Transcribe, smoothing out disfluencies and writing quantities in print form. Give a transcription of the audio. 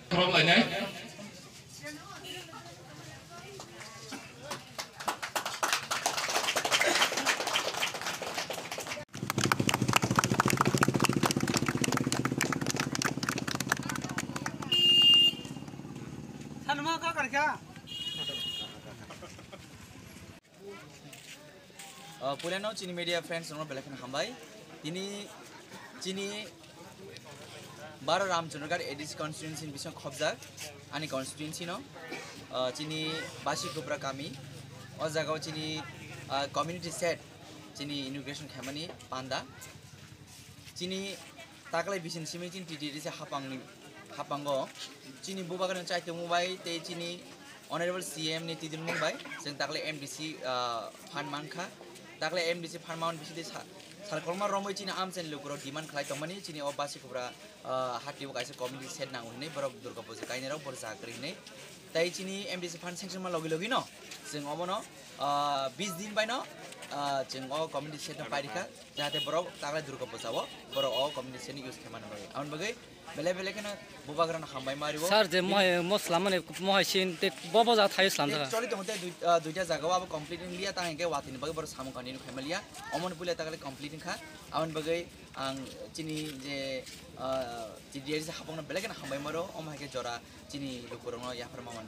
Không lại nhé. Sanma ka karya. Puliano Chini media friends nomor belakan hambai. Ini Chini baru Ramchandra edisi constituency bisa khobjak ani constituency no Chini basi kubra kami o jaga Chini community set Chini immigration khamani panda Chini taklai bisin simi Chini TDD se hapango Chini bubagan chai tumubai te Chini honorable CM ni tidin mumbai sing taklai MDC fan mankha taklai MDC fan maun bisi Salkolma Romo Chini Amsen Lukuro demand Klai Tomani Chini Obasi Kubra Hati Wakaisa community set now in Borok Durga Posa Kainero Borsakri ne Tai Chini MDC fan section Logino Sing Omono Bizdin by no Ching all community set of Parika Jate Borok Tala Durga Posa Borok all community set use Kaman on Bagay Belevekana Bubagran Hambai Mario Sir the Muslim Mohishin Boboza Thai Islam Sorry to Duja Zagawa completing Lia Tange what in Bagabor Samukan in Familia Omon Puleta completing her Awan Bagay ang Chini je TDS Hapon Belagan Hambai Moro Omake Jora Chini Lukurono Yapermawan.